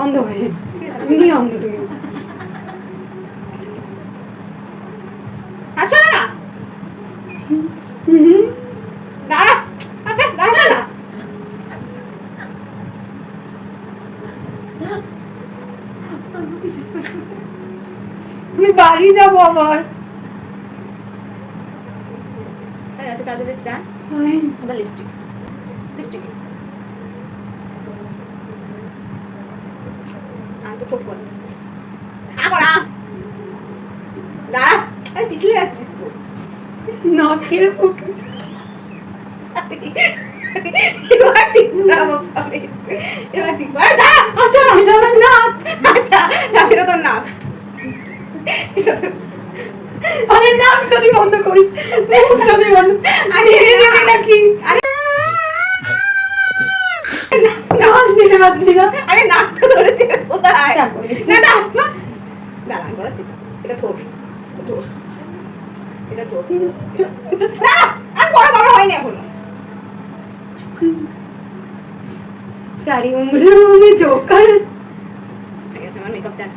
অন্ধ হয়ে এমনি অন্ধ তুমি। হাসো না দাঁড়া দাঁড়া না আমি বাড়ি যাবো আবার। আচ্ছা কাজল স্টার আবার লিপস্টিক লিপস্টিক আমি তো ঠোঁট বল করা দাঁড়া আরে পিছলে যাচ্ছিস তো নাকের ফুটো এবার ঠিক ব্রাভো পারিস এবার ঠিক আরে দাঁড়া আসো এটা আমার নাক। আচ্ছা দাঁড়া এটা তোর নাক আরে নাক যদি বন্ধ করিস, মুখ যদি বন্ধ, আরে ছেড়ে দিবি নাকি? আরে শ্বাস নিতে পারছি না। আরে নাকটা ধরেছে কোথায় চাপ করে দিচ্ছি। না দাঁড়া দাঁড়া আমি করাচ্ছি এটা ঠোঁট ঠোঁট এটা ঠোঁট না আমি বড় বড় হয়নি এখনো सारी उम्रों में जोकर। ঠিক আছে আমার মেকআপ ডান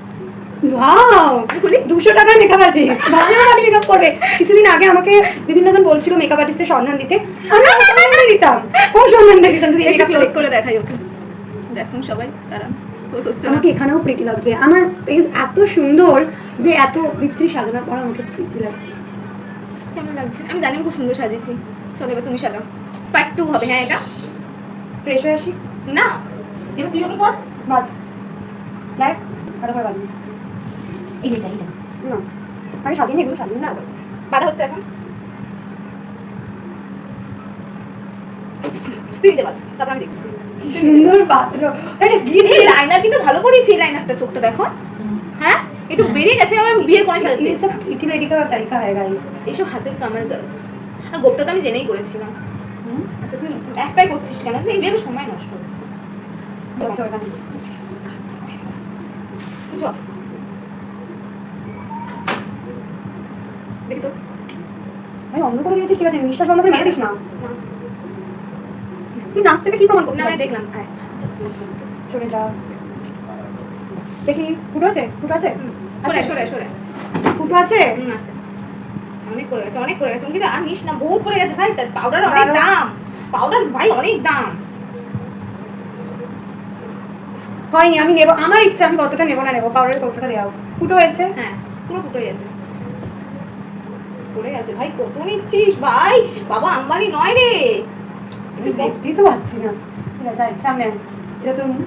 ওয়াও, খুলি 200 টাকার মেকআপ আর্টিস্ট, ভালো ভালো মেকআপ করবে। কিছুদিন আগে আমাকে বিভিন্নজন বলছিল মেকআপ আর্টিস্টের সন্ধান দিতে, আমি সন্ধান দিতাম, ও সন্ধান দিতাম। যদি এটা এটা ক্লোজ করে দেখাই ওকে দেখুন সবাই তারা ক্লোজ হচ্ছে না আমাকে এখানেও প্রীতি লাগছে, আমার ফেস এত সুন্দর যে এত বিচ্ছিরি সাজানোর পর আমাকে প্রীতি লাগছে। কেমন লাগছে আমি জানি আমি খুব সুন্দর সাজিয়েছি চলো এবার তুমি সাজাও পার্ট 2 হবে হ্যাঁ এটা ফ্রেশ হয়ে আসি। না এবার তুই ওকে কর বাদ দেখ, ভালো করে বাদ এই এটা না, আমি সাজিয়ে নি, এগুলো সাজিয়ে না আবার বাধা হচ্ছে এখন তুই যে বাদ তারপর আমি দেখছি সুন্দর পাত্র। এটা গিফট এই লাইনার কিন্তু ভালো করেছি এই লাইনারটা চোখটা দেখো হ্যাঁ একটু বেরিয়ে গেছে আমার বিয়ের কোণে সাজাচ্ছি ये सब इटी लड़ी का तरीका है गाइस। এইসব হাতের কামাল গাছ আর গোপটা তো আমি জেনেই করেছিলাম আচ্ছা তুই একটাই করছিস কেন তুই এইভাবে সময় নষ্ট হচ্ছে আচ্ছা ওখানে চল দেখি তো ভাই অন্ধ করে দিয়েছিস, ঠিক আছে নিঃশ্বাস বন্ধ করে মেরে দিস না। তুই নাক থেকে কি প্রমাণ করতে না আমি চাইছিস? দেখলাম হ্যাঁ সরে যা, দেখি ফুটো আছে, ফুটো আছে, সরে সরে সরে ফুটো আছে। আচ্ছা অনেক পড়ে গেছে কিন্তু আর নিস না বহুত পড়ে গেছে ভাই পাউডার অনেক দাম পাউডার ভাই অনেক দাম হয়নি, আমি নেব, আমার ইচ্ছা, আমি কতটা নেব না নেব, পাউডারের কতটা দেওয়া ফুটো হয়েছে। হ্যাঁ পুরো ফুটে গেছে পড়ে গেছে ভাই কত নিচ্ছিস ভাই বাবা আম্বানি নয় রে দেখতেই তো পাচ্ছি না। ঠিক আছে আয়, সামনে আয়। এটা তোর মুখ।